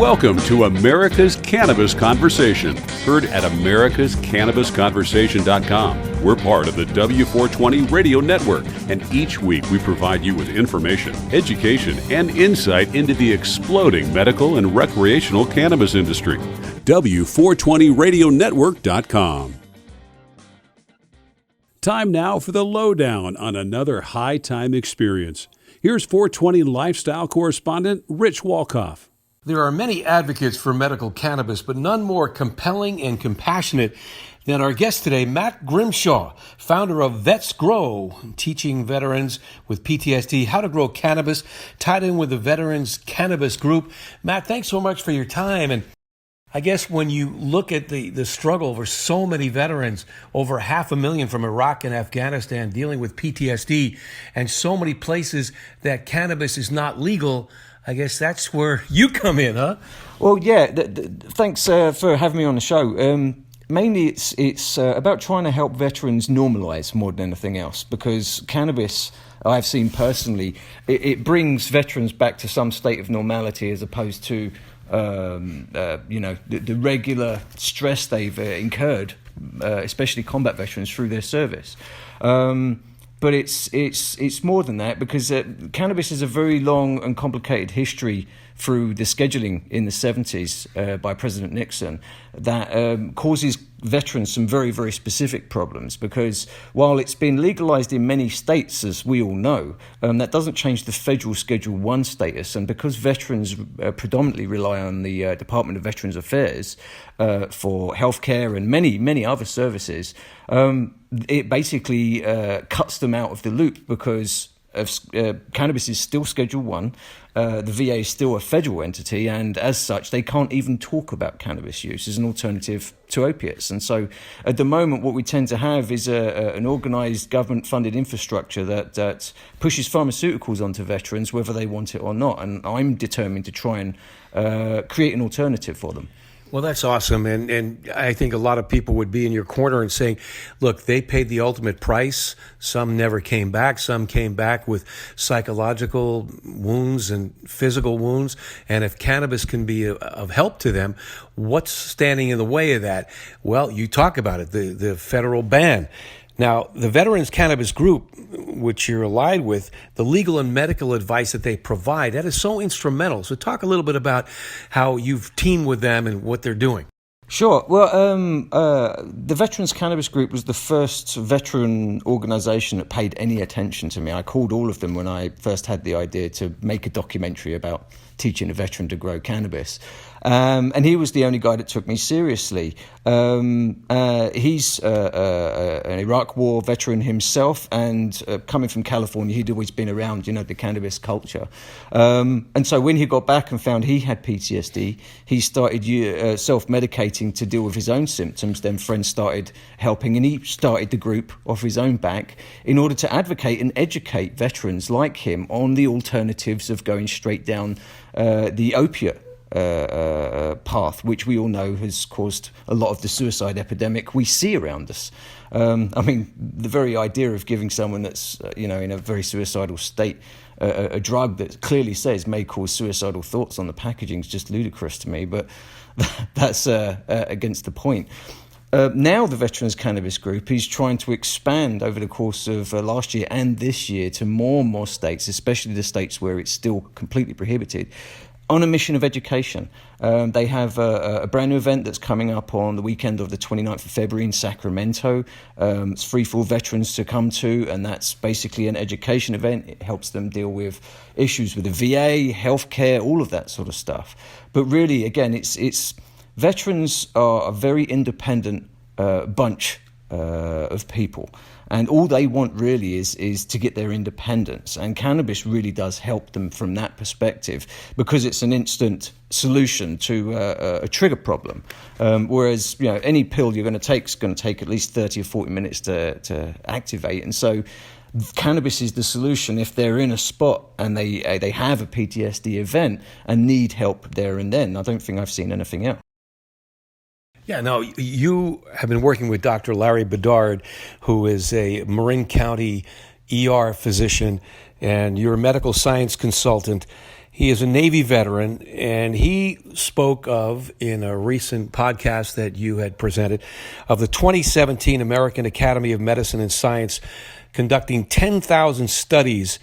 Welcome to America's Cannabis Conversation, heard at americascannabisconversation.com. We're part of the W420 Radio Network, and each week we provide you with information, education, and insight into the exploding medical and recreational cannabis industry. W420radionetwork.com. Time now for the lowdown on another high-time experience. Here's 420 lifestyle correspondent Rich Walkoff. There are many advocates for medical cannabis, but none more compelling and compassionate than our guest today, Matt Grimshaw, founder of VETSGROW, teaching veterans with PTSD how to grow cannabis, tied in with the Veterans Cannabis Group. Matt, thanks so much for your time. And I guess when you look at the struggle for so many veterans, over 500,000 from Iraq and Afghanistan dealing with PTSD, and so many places that cannabis is not legal, I guess that's where you come in, huh? Well, yeah. Thanks for having me on the show. Mainly, it's about trying to help veterans normalize more than anything else, because cannabis, I've seen personally, it brings veterans back to some state of normality as opposed to the regular stress they've incurred, especially combat veterans through their service. But it's more than that, because cannabis has a very long and complicated history through the scheduling in the 70s by President Nixon that causes veterans some very, very specific problems, because while it's been legalized in many states, as we all know, that doesn't change the federal Schedule 1 status. And because veterans predominantly rely on the Department of Veterans Affairs for healthcare and many, many other services, it basically cuts them out of the loop, because cannabis is still Schedule 1, the VA is still a federal entity, and as such, they can't even talk about cannabis use as an alternative to opiates. And so at the moment, what we tend to have is an organised government-funded infrastructure that pushes pharmaceuticals onto veterans, whether they want it or not. And I'm determined to try and create an alternative for them. Well, that's awesome. And I think a lot of people would be in your corner and saying, look, they paid the ultimate price. Some never came back. Some came back with psychological wounds and physical wounds. And if cannabis can be of help to them, what's standing in the way of that? Well, you talk about it, the federal ban. Now, the Veterans Cannabis Group, which you're allied with, the legal and medical advice that they provide, that is so instrumental. So talk a little bit about how you've teamed with them and what they're doing. Sure. Well, the Veterans Cannabis Group was the first veteran organisation that paid any attention to me. I called all of them when I first had the idea to make a documentary about teaching a veteran to grow cannabis. And he was the only guy that took me seriously. He's an Iraq War veteran himself, and coming from California, he'd always been around, the cannabis culture. And so when he got back and found he had PTSD, he started self-medicating to deal with his own symptoms. Then friends started helping, and he started the group off his own back in order to advocate and educate veterans like him on the alternatives of going straight down the opiate path, which we all know has caused a lot of the suicide epidemic we see around us. The very idea of giving someone that's in a very suicidal state a drug that clearly says may cause suicidal thoughts on the packaging is just ludicrous to me, but that's against the point. Now the Veterans Cannabis Group is trying to expand over the course of last year and this year to more and more states, especially the states where it's still completely prohibited, on a mission of education. They have a brand new event that's coming up on the weekend of the 29th of February in Sacramento. It's free for veterans to come to, and that's basically an education event. It helps them deal with issues with the VA, healthcare, all of that sort of stuff. But really, again, it's veterans are a very independent bunch of people. And all they want really is to get their independence. And cannabis really does help them from that perspective, because it's an instant solution to a trigger problem. Whereas, any pill you're going to take is going to take at least 30 or 40 minutes to activate. And so cannabis is the solution if they're in a spot and they have a PTSD event and need help there and then. I don't think I've seen anything else. Yeah, now you have been working with Dr. Larry Bedard, who is a Marin County ER physician, and you're a medical science consultant. He is a Navy veteran, and he spoke of, in a recent podcast that you had presented, of the 2017 American Academy of Medicine and Science conducting 10,000 studies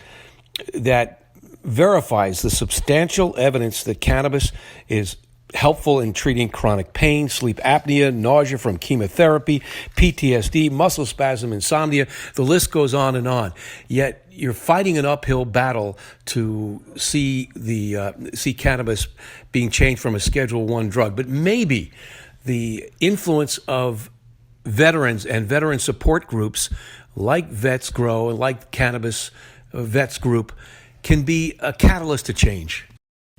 that verifies the substantial evidence that cannabis is helpful in treating chronic pain, sleep apnea, nausea from chemotherapy, PTSD, muscle spasm, insomnia. The list goes on and on. Yet you're fighting an uphill battle to see cannabis being changed from a Schedule I drug. But maybe the influence of veterans and veteran support groups like VETSGROW and like Cannabis Vets Group can be a catalyst to change.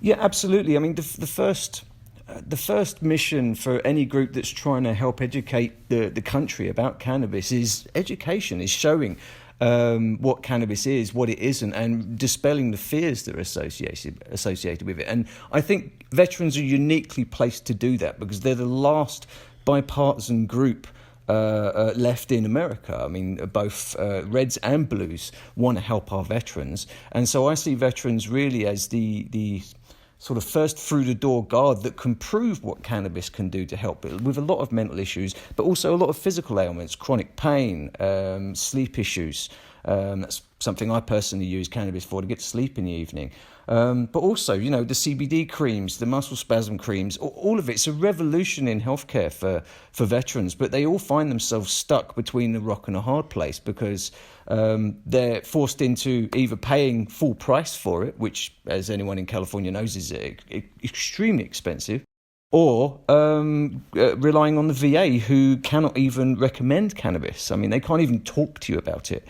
Yeah, absolutely. I mean, the first mission for any group that's trying to help educate the country about cannabis is education, is showing what cannabis is, what it isn't, and dispelling the fears that are associated with it. And I think veterans are uniquely placed to do that because they're the last bipartisan group left in America. I mean, both Reds and Blues want to help our veterans. And so I see veterans really as the sort of first through the door guard that can prove what cannabis can do to help with a lot of mental issues, but also a lot of physical ailments, chronic pain, sleep issues. That's something I personally use cannabis for, to get to sleep in the evening. But also, the CBD creams, the muscle spasm creams, all of it's a revolution in healthcare for veterans. But they all find themselves stuck between a rock and a hard place because they're forced into either paying full price for it, which, as anyone in California knows, is extremely expensive, or relying on the VA, who cannot even recommend cannabis. I mean, they can't even talk to you about it.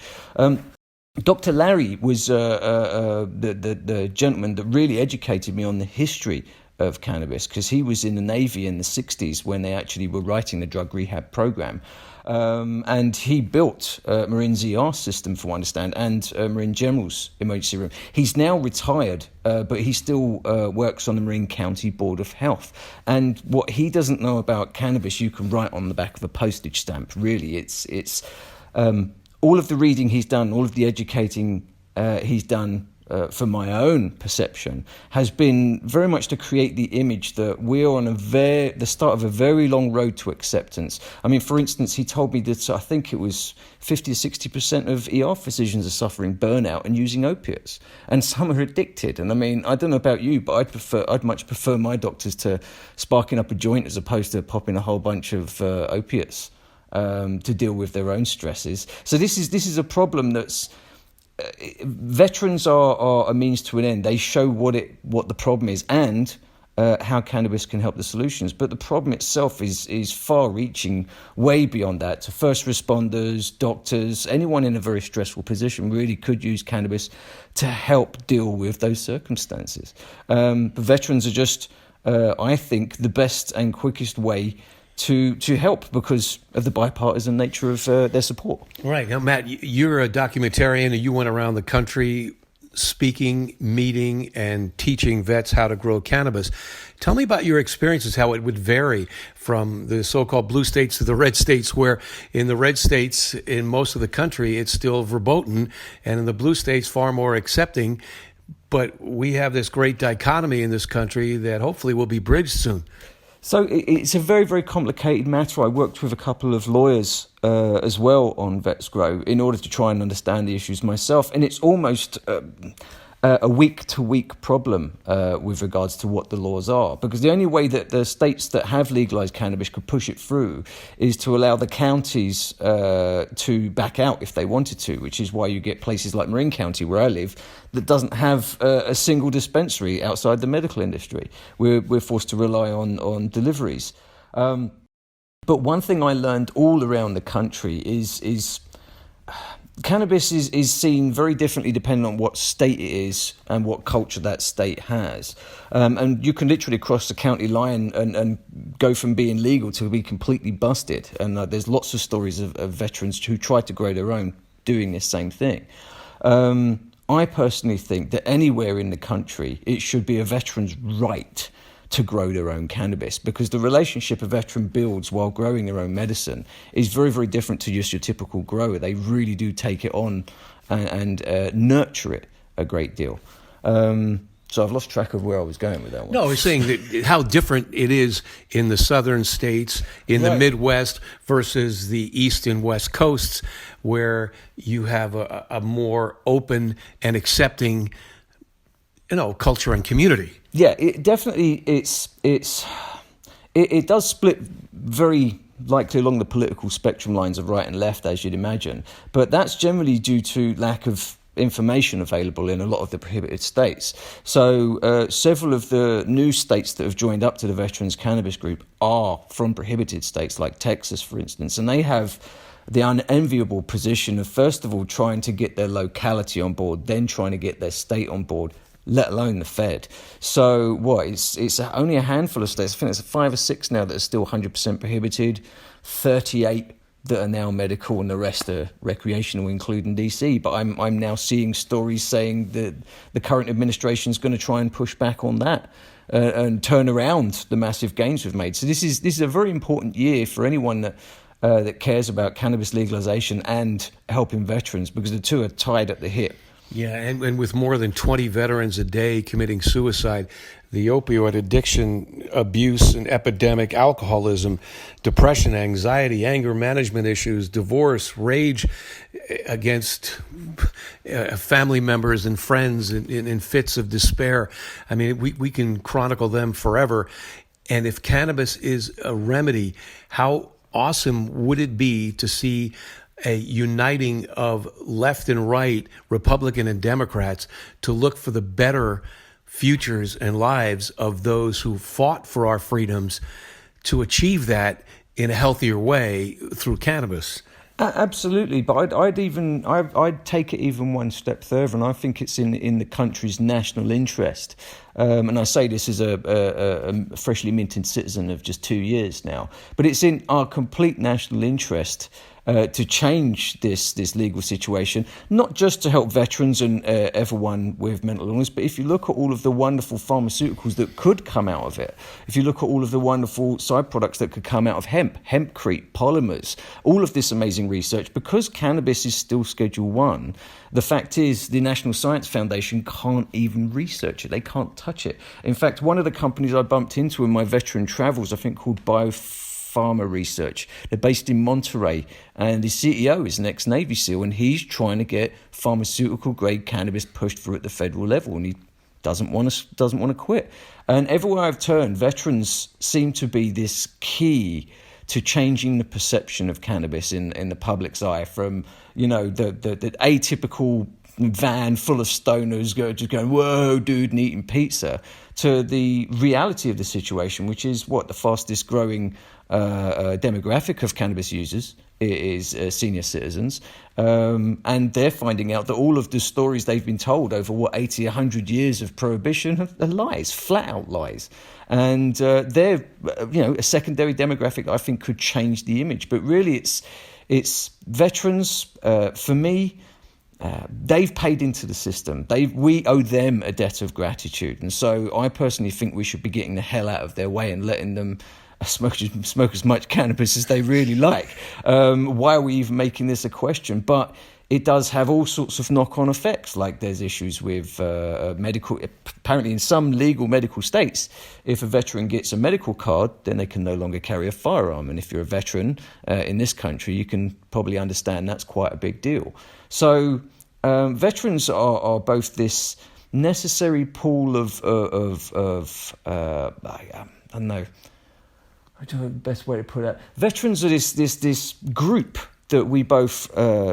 Dr. Larry was the gentleman that really educated me on the history of cannabis, because he was in the Navy in the 60s when they actually were writing the drug rehab program. And he built Marine's ER system, from what I understand, and Marine General's emergency room. He's now retired, but he still works on the Marine County Board of Health. And what he doesn't know about cannabis, you can write on the back of a postage stamp. Really, it's all of the reading he's done, all of the educating he's done for my own perception, has been very much to create the image that we're on the start of a very long road to acceptance. I mean, for instance, he told me that I think it was 50 to 60% of ER physicians are suffering burnout and using opiates, and some are addicted. And I mean, I don't know about you, but I'd much prefer my doctors to sparking up a joint as opposed to popping a whole bunch of opiates to deal with their own stresses. So this is a problem that's veterans are a means to an end. They show what the problem is and how cannabis can help the solutions. But the problem itself is far-reaching, way beyond that. To first responders, doctors, anyone in a very stressful position really could use cannabis to help deal with those circumstances. But veterans are just, I think, the best and quickest way to help because of the bipartisan nature of their support. Right. Now, Matt, you're a documentarian and you went around the country speaking, meeting, and teaching vets how to grow cannabis. Tell me about your experiences, how it would vary from the so-called blue states to the red states, where in the red states, in most of the country, it's still verboten, and in the blue states, far more accepting. But we have this great dichotomy in this country that hopefully will be bridged soon. So it's a very, very complicated matter. I worked with a couple of lawyers as well on VETSGROW in order to try and understand the issues myself. And it's almost a week-to-week problem with regards to what the laws are. Because the only way that the states that have legalized cannabis could push it through is to allow the counties to back out if they wanted to, which is why you get places like Marin County, where I live, that doesn't have a single dispensary outside the medical industry. We're forced to rely on deliveries. But one thing I learned all around the country is cannabis is seen very differently depending on what state it is and what culture that state has. And you can literally cross the county line and go from being legal to be completely busted. And there's lots of stories of veterans who tried to grow their own doing this same thing. I personally think that anywhere in the country, it should be a veteran's right to grow their own cannabis, because the relationship a veteran builds while growing their own medicine is very, very different to just your typical grower. They really do take it on and nurture it a great deal. So I've lost track of where I was going with that one. No, I was saying that how different it is in the southern states, in the Midwest versus the east and west coasts, where you have a more open and accepting, culture and community. Yeah, it definitely it does split very likely along the political spectrum lines of right and left, as you'd imagine. But that's generally due to lack of information available in a lot of the prohibited states. So several of the new states that have joined up to the Veterans Cannabis Group are from prohibited states, like Texas, for instance, and they have the unenviable position of, first of all, trying to get their locality on board, then trying to get their state on board, let alone the Fed. So it's only a handful of states, I think it's 5 or 6 now that are still 100% prohibited, 38 that are now medical, and the rest are recreational, including DC. But I'm now seeing stories saying that the current administration is going to try and push back on that and turn around the massive gains we've made. So this is a very important year for anyone that cares about cannabis legalization and helping veterans, because the two are tied at the hip. Yeah, and with more than 20 veterans a day committing suicide, the opioid addiction, abuse, and epidemic, alcoholism, depression, anxiety, anger management issues, divorce, rage against family members and friends in fits of despair. I mean, we can chronicle them forever. And if cannabis is a remedy, how awesome would it be to see a uniting of left and right, Republican and Democrats, to look for the better futures and lives of those who fought for our freedoms, to achieve that in a healthier way through cannabis? Absolutely, but I'd take it even one step further, and I think it's in the country's national interest. And I say this as a freshly minted citizen of just 2 years now, but it's in our complete national interest to change this legal situation, not just to help veterans and everyone with mental illness, but if you look at all of the wonderful pharmaceuticals that could come out of it, if you look at all of the wonderful side products that could come out of hempcrete, polymers, all of this amazing research, because cannabis is still Schedule 1, the fact is the National Science Foundation can't even research it. They can't touch it. In fact, one of the companies I bumped into in my veteran travels, I think called Biopharma Research. They're based in Monterey, and the CEO is an ex-Navy SEAL, and he's trying to get pharmaceutical-grade cannabis pushed through at the federal level, and he doesn't want to quit. And everywhere I've turned, veterans seem to be this key to changing the perception of cannabis in the public's eye, from the atypical van full of stoners just going, whoa, dude, and eating pizza, to the reality of the situation, which is the fastest growing demographic of cannabis users is senior citizens. And they're finding out that all of the stories they've been told over 80, 100 years of prohibition are lies, flat out lies. And they're, a secondary demographic I think could change the image. But really it's veterans, for me, they've paid into the system. We owe them a debt of gratitude. And so I personally think we should be getting the hell out of their way and letting them smoke as much cannabis as they really like. Why are we even making this a question? But it does have all sorts of knock-on effects, like there's issues with medical. Apparently in some legal medical states, if a veteran gets a medical card, then they can no longer carry a firearm. And if you're a veteran in this country, you can probably understand that's quite a big deal. So veterans are both this necessary pool of I don't know. I don't know the best way to put it. Veterans are this group that we both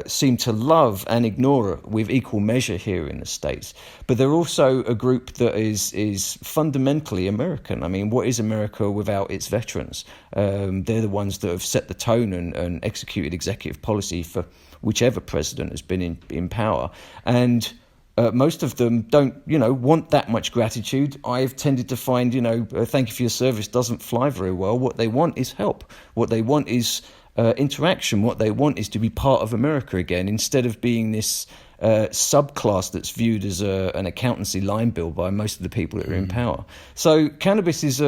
seem to love and ignore with equal measure here in the States. But they're also a group that is fundamentally American. I mean, what is America without its veterans? They're the ones that have set the tone and executed executive policy for whichever president has been in power. And most of them don't, want that much gratitude. I've tended to find, thank you for your service doesn't fly very well. What they want is help. What they want is interaction. What they want is to be part of America again, instead of being this subclass that's viewed as an accountancy line bill by most of the people that are in power. So cannabis is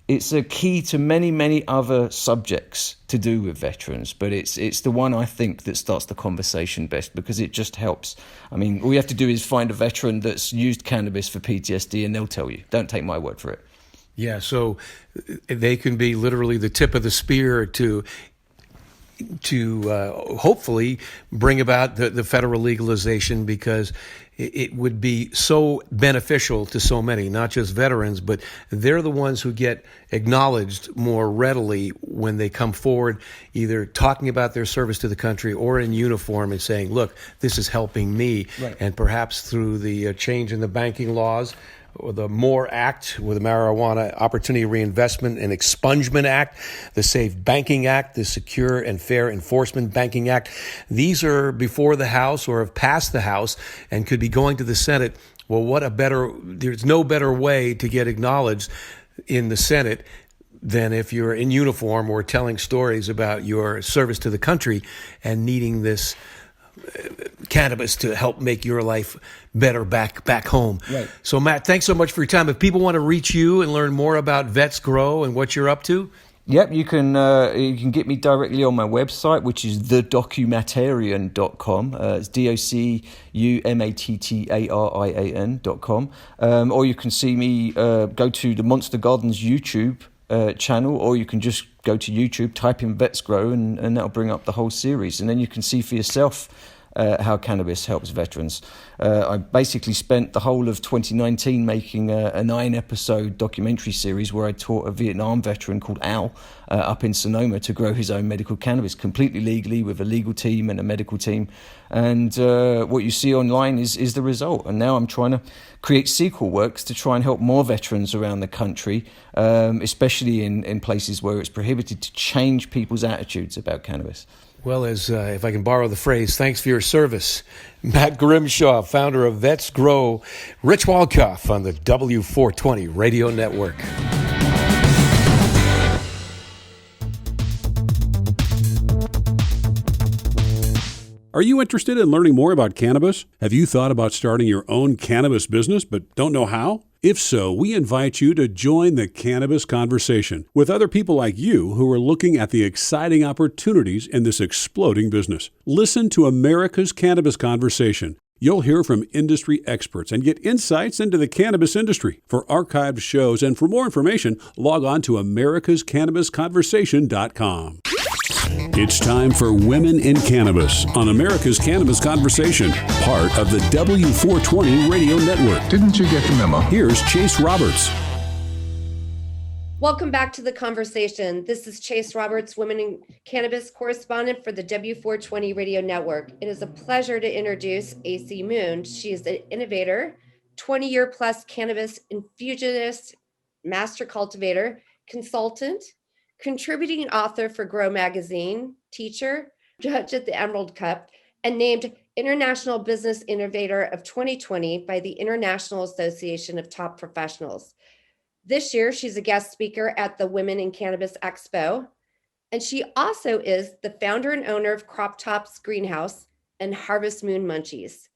it's a key to many, many other subjects to do with veterans, but it's the one I think that starts the conversation best because it just helps. I mean, all you have to do is find a veteran that's used cannabis for PTSD and they'll tell you. Don't take my word for it. Yeah, so they can be literally the tip of the spear to hopefully bring about the federal legalization, because it would be so beneficial to so many, not just veterans, but they're the ones who get acknowledged more readily when they come forward, either talking about their service to the country or in uniform and saying, look, this is helping me. Right. And perhaps through the change in the banking laws, or the MORE Act, with the Marijuana Opportunity Reinvestment and Expungement Act, the Safe Banking Act, the Secure and Fair Enforcement Banking Act. These are before the House or have passed the House and could be going to the Senate. Well, there's no better way to get acknowledged in the Senate than if you're in uniform or telling stories about your service to the country and needing this cannabis to help make your life better back home. Right. So, Matt, thanks so much for your time. If people want to reach you and learn more about VETSGROW and what you're up to, yep, you can get me directly on my website, which is documattarian.com. It's documattarian.com. Or you can see me go to the Monster Gardens YouTube channel, or you can just go to YouTube, type in VETSGROW, and that'll bring up the whole series. And then you can see for yourself how cannabis helps veterans. I basically spent the whole of 2019 making a 9-episode documentary series where I taught a Vietnam veteran called Al up in Sonoma to grow his own medical cannabis completely legally with a legal team and a medical team. And what you see online is the result. And now I'm trying to create sequel works to try and help more veterans around the country, especially in places where it's prohibited, to change people's attitudes about cannabis. well, as if I can borrow the phrase, thanks for your service. Matt Grimshaw, founder of VETSGROW, Rich Walkoff on the W420 Radio Network. Are you interested in learning more about cannabis? Have you thought about starting your own cannabis business but don't know how? If so, we invite you to join the Cannabis Conversation with other people like you who are looking at the exciting opportunities in this exploding business. Listen to America's Cannabis Conversation. You'll hear from industry experts and get insights into the cannabis industry. For archived shows and for more information, log on to americascannabisconversation.com. It's time for Women in Cannabis on America's Cannabis Conversation, part of the W420 Radio Network. Didn't you get the memo? Here's Chase Roberts. Welcome back to the conversation. This is Chase Roberts, Women in Cannabis correspondent for the W420 Radio Network. It is a pleasure to introduce AC Moon. She is an innovator, 20-year plus cannabis infusionist, master cultivator, consultant, contributing author for Grow Magazine, teacher, judge at the Emerald Cup, and named International Business Innovator of 2020 by the International Association of Top Professionals. This year, she's a guest speaker at the Women in Cannabis Expo, and she also is the founder and owner of Croptops Greenhouse and Harvest Moon Munchies.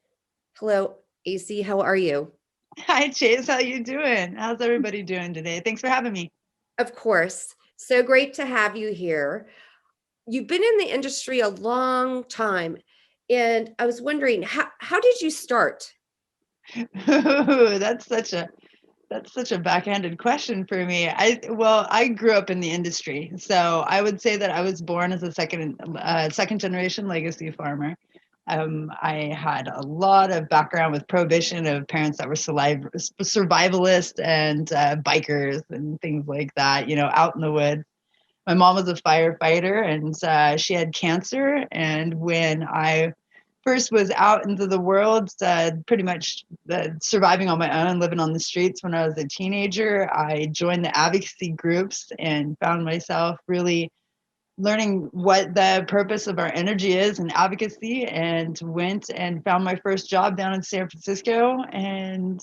Hello, AC, how are you? Hi, Chase. How you doing? How's everybody doing today? Thanks for having me. Of course. So great to have you here. You've been in the industry a long time, and I was wondering, how did you start? That's such a backhanded question for me. I grew up in the industry, so I would say that I was born as a second generation legacy farmer. I had a lot of background with prohibition of parents that were survivalists and bikers and things like that, out in the woods. My mom was a firefighter, and she had cancer. And when I first was out into the world, pretty much surviving on my own, living on the streets when I was a teenager, I joined the advocacy groups and found myself really learning what the purpose of our energy is in advocacy, and went and found my first job down in San Francisco, and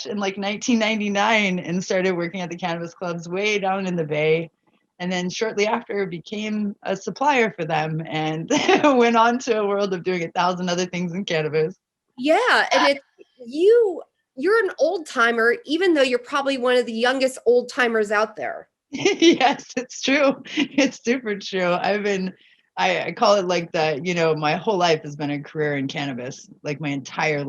in like 1999, and started working at the cannabis clubs way down in the Bay. And then shortly after became a supplier for them, and went on to a world of doing 1,000 other things in cannabis. Yeah, and you you're an old timer, even though you're probably one of the youngest old timers out there. Yes, it's true. It's super true. I call it like my whole life has been a career in cannabis, like my entire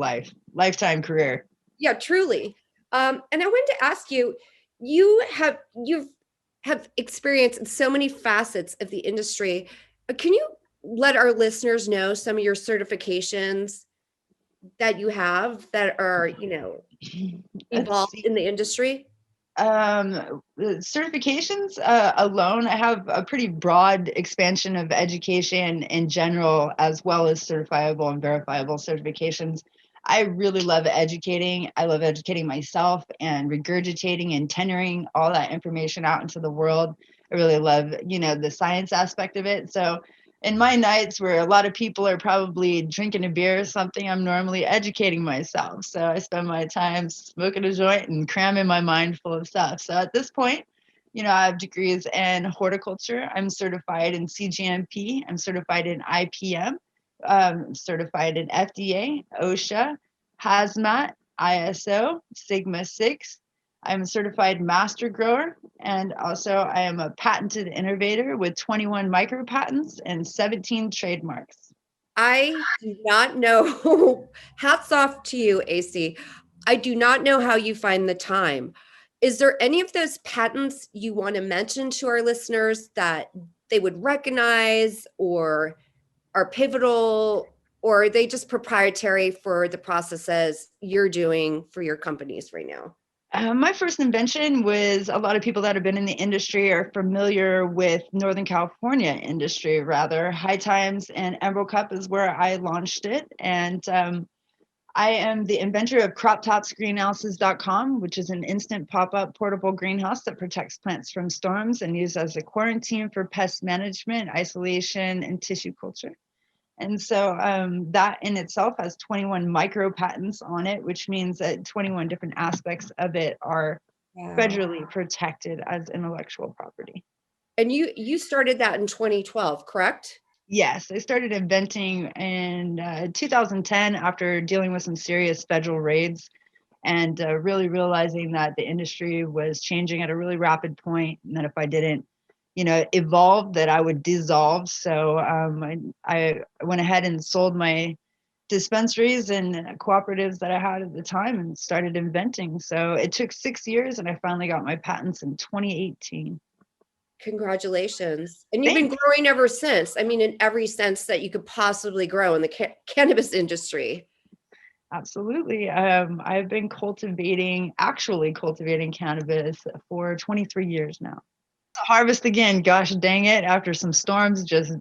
lifetime career. Yeah, truly. And I wanted to ask you, you've have experience in so many facets of the industry. Can you let our listeners know some of your certifications that you have that are, Let's involved see. in the industry? The certifications alone, I have a pretty broad expansion of education in general, as well as certifiable and verifiable certifications. I really love educating. I love educating myself and regurgitating and tendering all that information out into the world. I really love, the science aspect of it. So in my nights where a lot of people are probably drinking a beer or something, I'm normally educating myself. So I spend my time smoking a joint and cramming my mind full of stuff. So at this point, I have degrees in horticulture. I'm certified in CGMP. I'm certified in IPM. Certified in FDA, OSHA, Hazmat, ISO, Sigma 6. I'm a certified master grower, and also I am a patented innovator with 21 micro patents and 17 trademarks. I do not know. Hats off to you, AC. I do not know how you find the time. Is there any of those patents you want to mention to our listeners that they would recognize or are pivotal, or are they just proprietary for the processes you're doing for your companies right now? My first invention was, a lot of people that have been in the industry are familiar with Northern California industry, rather. High Times and Emerald Cup is where I launched it. And I am the inventor of CroptopsGreenhouses.com, which is an instant pop-up portable greenhouse that protects plants from storms and used as a quarantine for pest management, isolation, and tissue culture. And so that in itself has 21 micro patents on it, which means that 21 different aspects of it are federally protected as intellectual property. And you started that in 2012, correct? Yes, I started inventing in 2010 after dealing with some serious federal raids and really realizing that the industry was changing at a really rapid point, and that if I didn't evolve, that I would dissolve. So I went ahead and sold my dispensaries and cooperatives that I had at the time and started inventing. So it took 6 years, and I finally got my patents in 2018. Congratulations. And you've been Thanks. growing ever since. I mean, in every sense that you could possibly grow in the cannabis industry. Absolutely. I've been actually cultivating cannabis for 23 years now. Harvest again, gosh dang it, after some storms just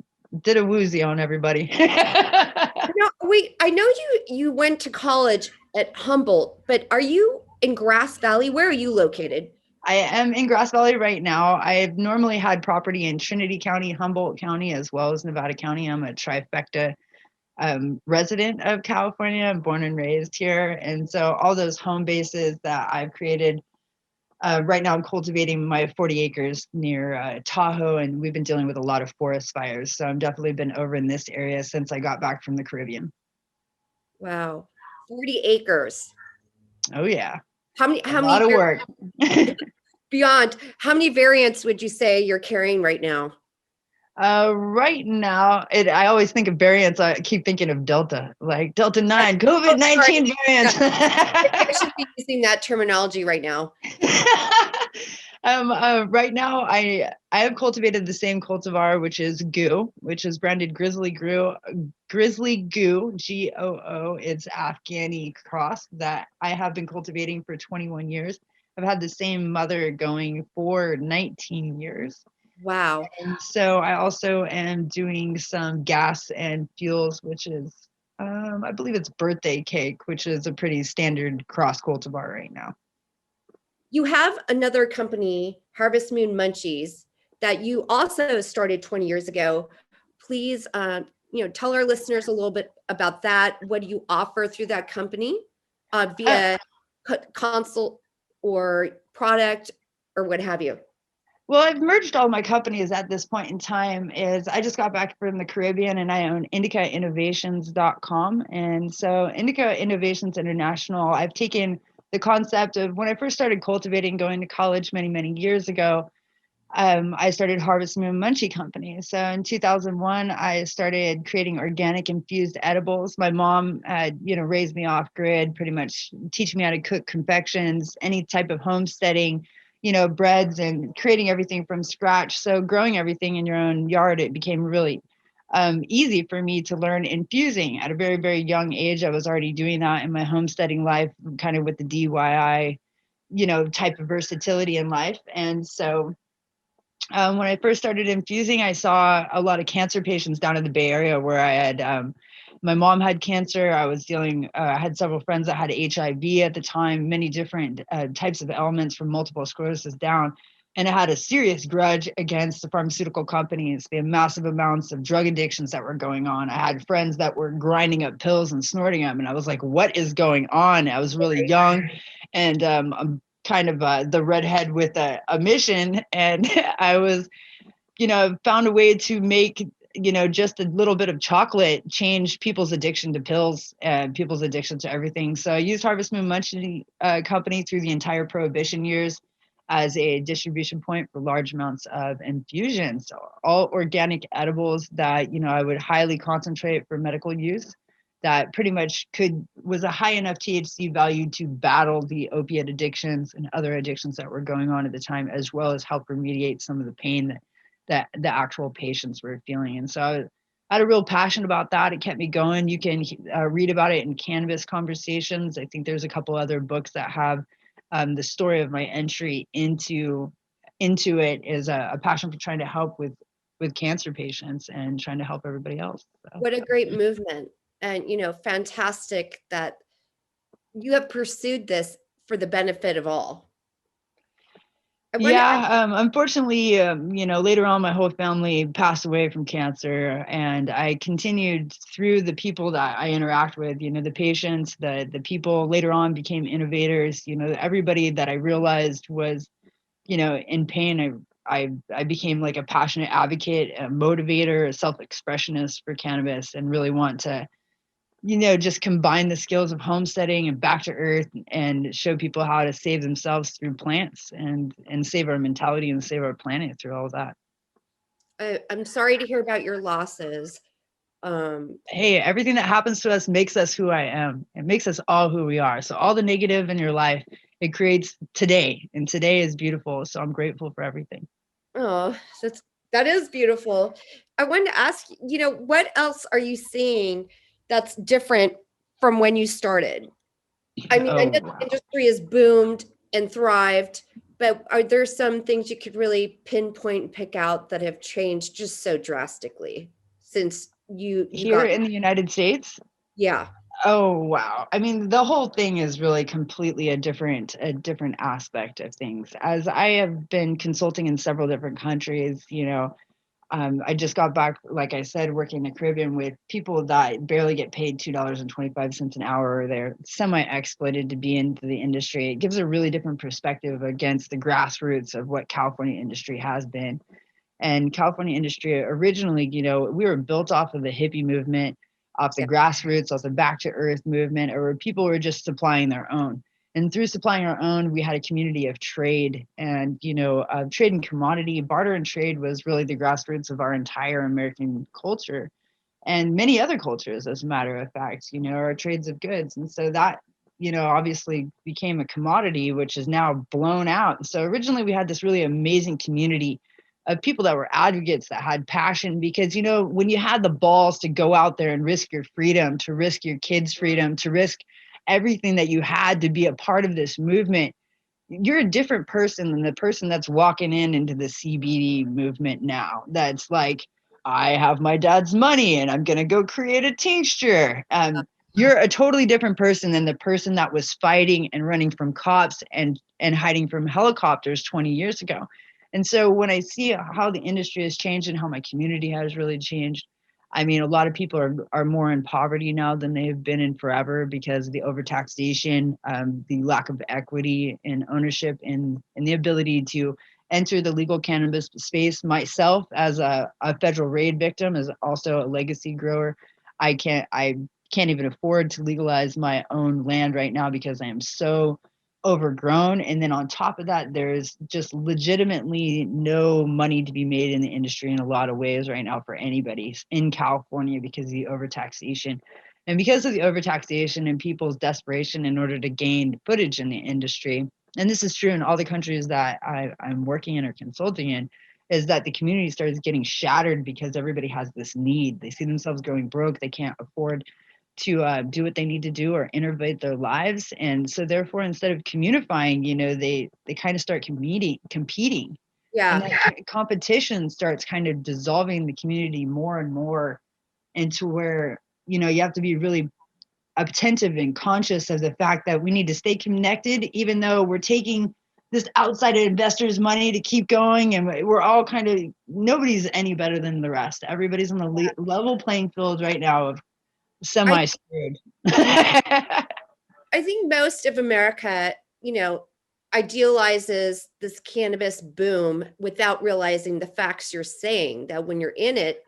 did a woozy on everybody. No, wait, I know you went to college at Humboldt, but are you in Grass Valley? Where are you located? I am in Grass Valley right now. I've normally had property in Trinity County, Humboldt County, as well as Nevada County. I'm a trifecta resident of California. I'm born and raised here. And so all those home bases that I've created, right now I'm cultivating my 40 acres near Tahoe, and we've been dealing with a lot of forest fires. So I've definitely been over in this area since I got back from the Caribbean. Wow. 40 acres. Oh yeah. How A many lot of work. beyond, how many variants would you say you're carrying right now? Right now, I always think of variants. I keep thinking of Delta, like Delta 9, COVID-19 variants. I should be using that terminology right now. Right now, I have cultivated the same cultivar, which is Goo, which is branded Grizzly Goo, GOO. It's Afghani cross that I have been cultivating for 21 years. I've had the same mother going for 19 years. Wow. And so I also am doing some gas and fuels, which is, I believe it's Birthday Cake, which is a pretty standard cross cultivar right now. You have another company, Harvest Moon Munchies, that you also started 20 years ago. Please, tell our listeners a little bit about that. What do you offer through that company via consult or product or what have you? Well, I've merged all my companies at this point in time. I just got back from the Caribbean, and I own indicainnovations.com. And so Indica Innovations International, I've taken the concept of when I first started cultivating, going to college many, many years ago, I started Harvest Moon Munchie Company. So in 2001, I started creating organic infused edibles. My mom had, raised me off grid, pretty much teaching me how to cook confections, any type of homesteading, breads, and creating everything from scratch. So growing everything in your own yard, it became really easy for me to learn infusing at a very, very young age. I was already doing that in my homesteading life, kind of with the DIY, type of versatility in life. And so when I first started infusing, I saw a lot of cancer patients down in the Bay Area where I had, my mom had cancer. I had several friends that had HIV at the time, many different types of ailments from multiple sclerosis down. And I had a serious grudge against the pharmaceutical companies, the massive amounts of drug addictions that were going on. I had friends that were grinding up pills and snorting them. And I was like, what is going on? I was really young. And I'm kind of the redhead with a mission. And I was, found a way to make, just a little bit of chocolate change people's addiction to pills and people's addiction to everything. So I used Harvest Moon Munchie Company through the entire Prohibition years as a distribution point for large amounts of infusion. So all organic edibles that, I would highly concentrate for medical use that pretty much was a high enough THC value to battle the opiate addictions and other addictions that were going on at the time, as well as help remediate some of the pain that the actual patients were feeling. And so I had a real passion about that. It kept me going. You can read about it in Cannabis Conversations. I think there's a couple other books that have the story of my entry into it is a passion for trying to help with cancer patients and trying to help everybody else. So. What a great movement. And, fantastic that you have pursued this for the benefit of all. Unfortunately, later on, my whole family passed away from cancer, and I continued through the people that I interact with, the patients, the people later on became innovators, everybody that I realized was, in pain. I became like a passionate advocate, a motivator, a self-expressionist for cannabis, and really want to, just combine the skills of homesteading and back to earth and show people how to save themselves through plants and save our mentality and save our planet through all of that. I'm sorry to hear about your losses. Hey, everything that happens to us makes us who I am. It makes us all who we are. So all the negative in your life, it creates today, and today is beautiful. So I'm grateful for everything. Oh, that is beautiful. I wanted to ask, what else are you seeing that's different from when you started? I mean, I know the industry has boomed and thrived, but are there some things you could really pinpoint and pick out that have changed just so drastically since you here got in the United States? Yeah. Oh, wow. I mean, the whole thing is really completely a different aspect of things. As I have been consulting in several different countries, I just got back, like I said, working in the Caribbean with people that barely get paid $2.25 an hour, or they're semi-exploited to be into the industry. It gives a really different perspective against the grassroots of what California industry has been. And California industry originally, we were built off of the hippie movement, off the grassroots, off the back to earth movement, or people were just supplying their own. And through supplying our own, we had a community of trade and, trade and commodity. Barter and trade was really the grassroots of our entire American culture and many other cultures, as a matter of fact, our trades of goods. And so that, obviously became a commodity, which is now blown out. So originally we had this really amazing community of people that were advocates that had passion because, when you had the balls to go out there and risk your freedom, to risk your kids' freedom, to risk everything that you had to be a part of this movement, you're a different person than the person that's walking into the CBD movement now. That's like, I have my dad's money and I'm going to go create a tincture. You're a totally different person than the person that was fighting and running from cops and hiding from helicopters 20 years ago. And so when I see how the industry has changed and how my community has really changed, I mean, a lot of people are more in poverty now than they've been in forever because of the overtaxation, the lack of equity and ownership and the ability to enter the legal cannabis space. Myself, as a federal raid victim, as also a legacy grower, I can't even afford to legalize my own land right now because I am so overgrown. And then on top of that, there's just legitimately no money to be made in the industry in a lot of ways right now for anybody in California because of the overtaxation. And because of the overtaxation and people's desperation in order to gain footage in the industry, and this is true in all the countries that I'm working in or consulting in, is that the community starts getting shattered because everybody has this need. They see themselves going broke. They can't afford to do what they need to do or innovate their lives. And so therefore, instead of communifying, they kind of start competing. And Yeah. that competition starts kind of dissolving the community more and more into where, you have to be really attentive and conscious of the fact that we need to stay connected, even though we're taking this outside investors' money to keep going. And we're all kind of, nobody's any better than the rest. Everybody's on the level playing field right now of semi-screwed. I think most of America, idealizes this cannabis boom without realizing the facts you're saying, that when you're in it,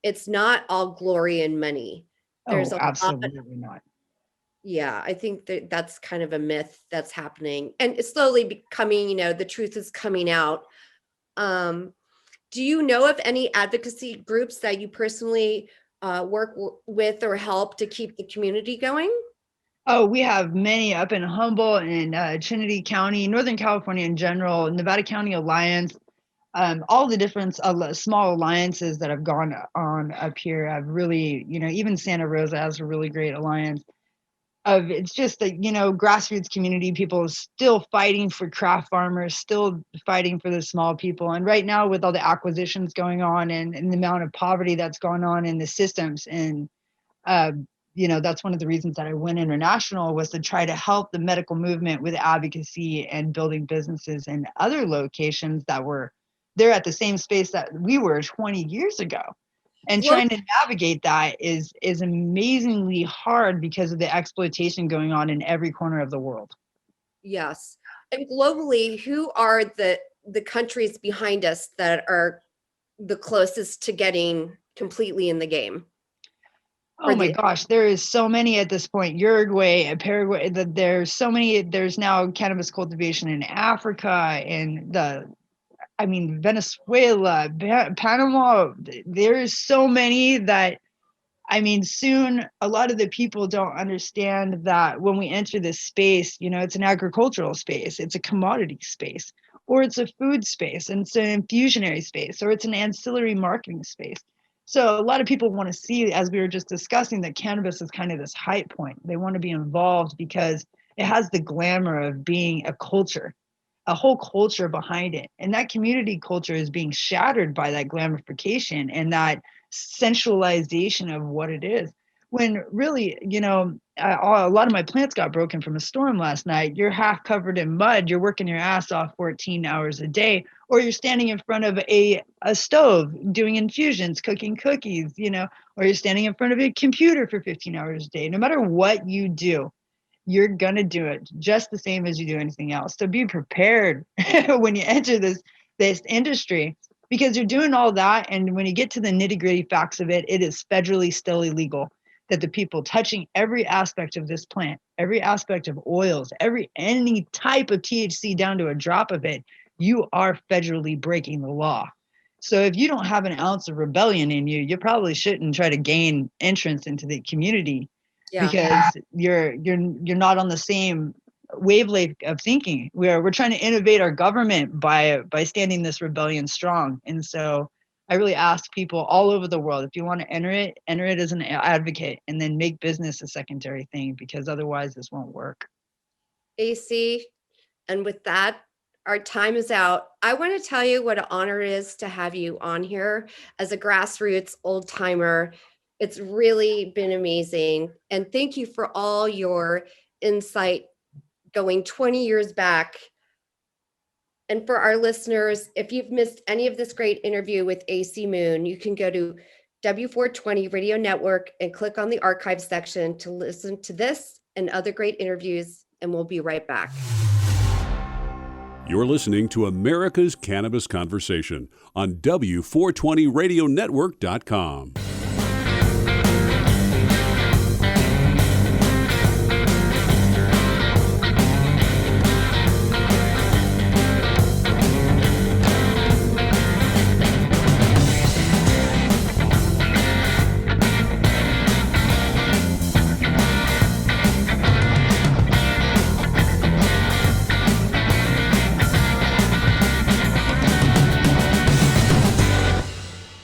it's not all glory and money. There's Absolutely not. Yeah, I think that's kind of a myth that's happening, and it's slowly becoming, the truth is coming out. Do you know of any advocacy groups that you personally work with or help to keep the community going? Oh, we have many up in Humboldt and Trinity County, Northern California in general, Nevada County Alliance, all the different small alliances that have gone on up here have really, even Santa Rosa has a really great alliance. It's just that, grassroots community people still fighting for craft farmers, still fighting for the small people. And right now with all the acquisitions going on and the amount of poverty that's gone on in the systems, and that's one of the reasons that I went international, was to try to help the medical movement with advocacy and building businesses in other locations that were there at the same space that we were 20 years ago. And trying to navigate that is amazingly hard because of the exploitation going on in every corner of the world. Yes. And globally, who are the countries behind us that are the closest to getting completely in the game? Oh my gosh, there is so many at this point. Uruguay, Paraguay, there's so many. There's now cannabis cultivation in Africa and Venezuela, Panama. There's so many that, soon a lot of the people don't understand that when we enter this space, it's an agricultural space, it's a commodity space, or it's a food space, and it's an infusionary space, or it's an ancillary marketing space. So a lot of people want to see, as we were just discussing, that cannabis is kind of this hype point. They want to be involved because it has the glamour of being a culture, a whole culture behind it. And that community culture is being shattered by that glamorification and that sensualization of what it is. When really, a lot of my plants got broken from a storm last night. You're half covered in mud. You're working your ass off 14 hours a day, or you're standing in front of a stove doing infusions, cooking cookies, or you're standing in front of a computer for 15 hours a day. No matter what you do, you're going to do it just the same as you do anything else. So be prepared when you enter this industry, because you're doing all that. And when you get to the nitty gritty facts of it, it is federally still illegal that the people touching every aspect of this plant, every aspect of oils, any type of THC down to a drop of it, you are federally breaking the law. So if you don't have an ounce of rebellion in you, you probably shouldn't try to gain entrance into the community. Yeah. Because you're not on the same wavelength of thinking. We're trying to innovate our government by standing this rebellion strong. And so I really ask people all over the world, if you want to enter it as an advocate, and then make business a secondary thing, because otherwise this won't work. AC, and with that, our time is out. I want to tell you what an honor it is to have you on here as a grassroots old timer. It's really been amazing. And thank you for all your insight going 20 years back. And for our listeners, if you've missed any of this great interview with AC Moon, you can go to W420 Radio Network and click on the archive section to listen to this and other great interviews. And we'll be right back. You're listening to America's Cannabis Conversation on W420RadioNetwork.com.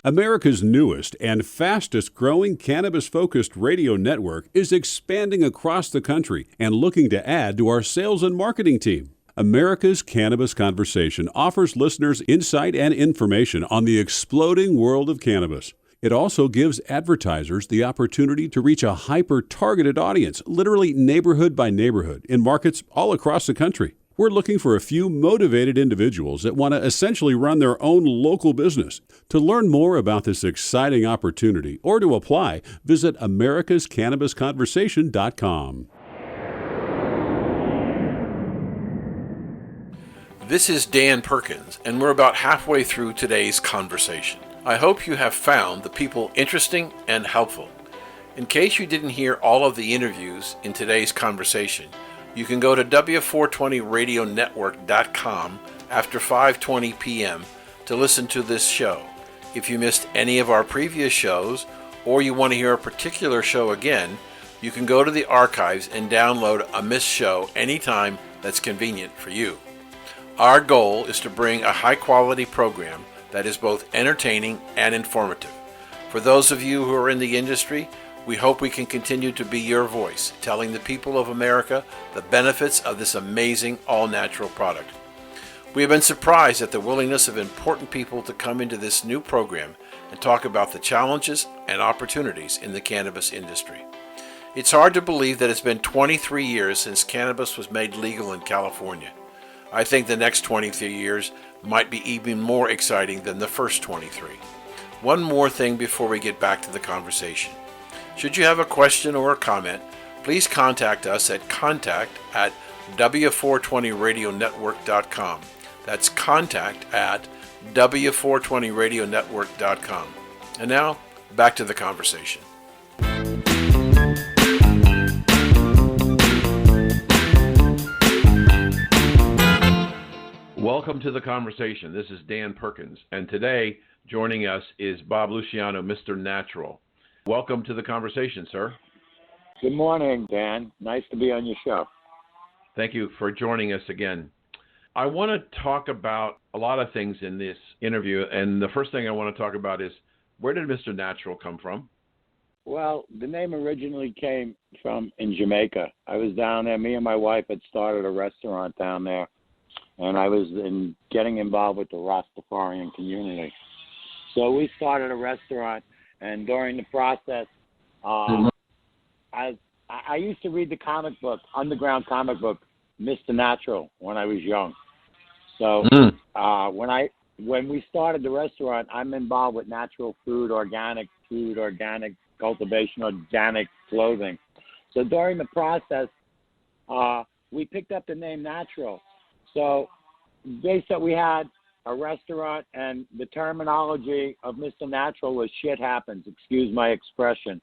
America's newest and fastest growing cannabis-focused radio network is expanding across the country and looking to add to our sales and marketing team. America's Cannabis Conversation offers listeners insight and information on the exploding world of cannabis. It also gives advertisers the opportunity to reach a hyper-targeted audience, literally neighborhood by neighborhood, in markets all across the country. We're looking for a few motivated individuals that want to essentially run their own local business. To learn more about this exciting opportunity or to apply, visit americascannabisconversation.com. This is Dan Perkins, and we're about halfway through today's conversation. I hope you have found the people interesting and helpful. In case you didn't hear all of the interviews in today's conversation, you can go to w420radionetwork.com after 5:20 p.m. to listen to this show. If you missed any of our previous shows, or you want to hear a particular show again, you can go to the archives and download a missed show anytime that's convenient for you. Our goal is to bring a high-quality program that is both entertaining and informative. For those of you who are in the industry, we hope we can continue to be your voice, telling the people of America the benefits of this amazing all-natural product. We have been surprised at the willingness of important people to come into this new program and talk about the challenges and opportunities in the cannabis industry. It's hard to believe that it's been 23 years since cannabis was made legal in California. I think the next 23 years might be even more exciting than the first 23. One more thing before we get back to the conversation. Should you have a question or a comment, please contact us at contact@w420radionetwork.com. That's contact@w420radionetwork.com. And now, back to the conversation. Welcome to the conversation. This is Dan Perkins, and today joining us is Bob Luciano, Mr. Natural. Welcome to the conversation, sir. Good morning, Dan. Nice to be on your show. Thank you for joining us again. I want to talk about a lot of things in this interview, and the first thing I want to talk about is, where did Mr. Natural come from? Well, the name originally came from in Jamaica. I was down there. Me and my wife had started a restaurant down there, and I was getting involved with the Rastafarian community. So we started a restaurant, and during the process, I used to read the comic book, underground comic book, Mr. Natural, when I was young. So when we started the restaurant, I'm involved with natural food, organic cultivation, organic clothing. So during the process, we picked up the name Natural. So they said we had a restaurant, and the terminology of Mr. Natural was shit happens, excuse my expression.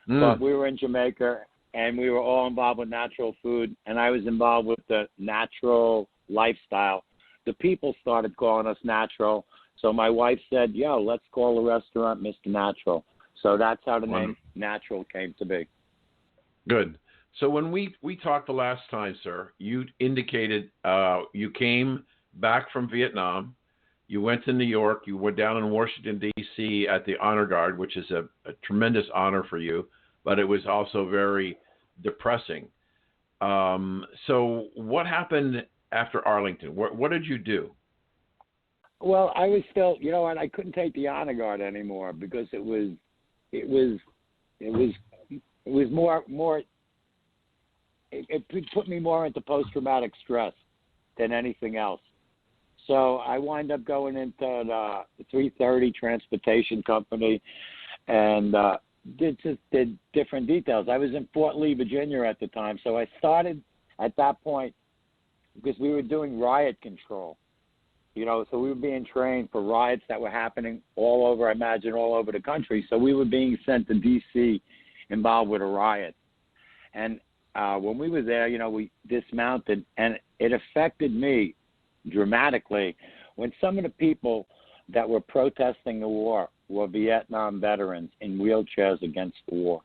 But we were in Jamaica, and we were all involved with natural food, and I was involved with the natural lifestyle. The people started calling us Natural, so my wife said, yo, let's call the restaurant Mr. Natural. So that's how the name Natural came to be. Good. So when we talked the last time, sir, you indicated you came back from Vietnam. You went to New York. You went down in Washington, D.C. at the Honor Guard, which is a tremendous honor for you, but it was also very depressing. So what happened after Arlington? What did you do? Well, I was still, and I couldn't take the Honor Guard anymore because it was more. It put me more into post-traumatic stress than anything else. So I wind up going into the 330 Transportation Company and did different details. I was in Fort Lee, Virginia at the time. So I started at that point because we were doing riot control. So we were being trained for riots that were happening all over the country. So we were being sent to D.C. involved with a riot. And when we were there, we dismounted, and it affected me dramatically when some of the people that were protesting the war were Vietnam veterans in wheelchairs against the war.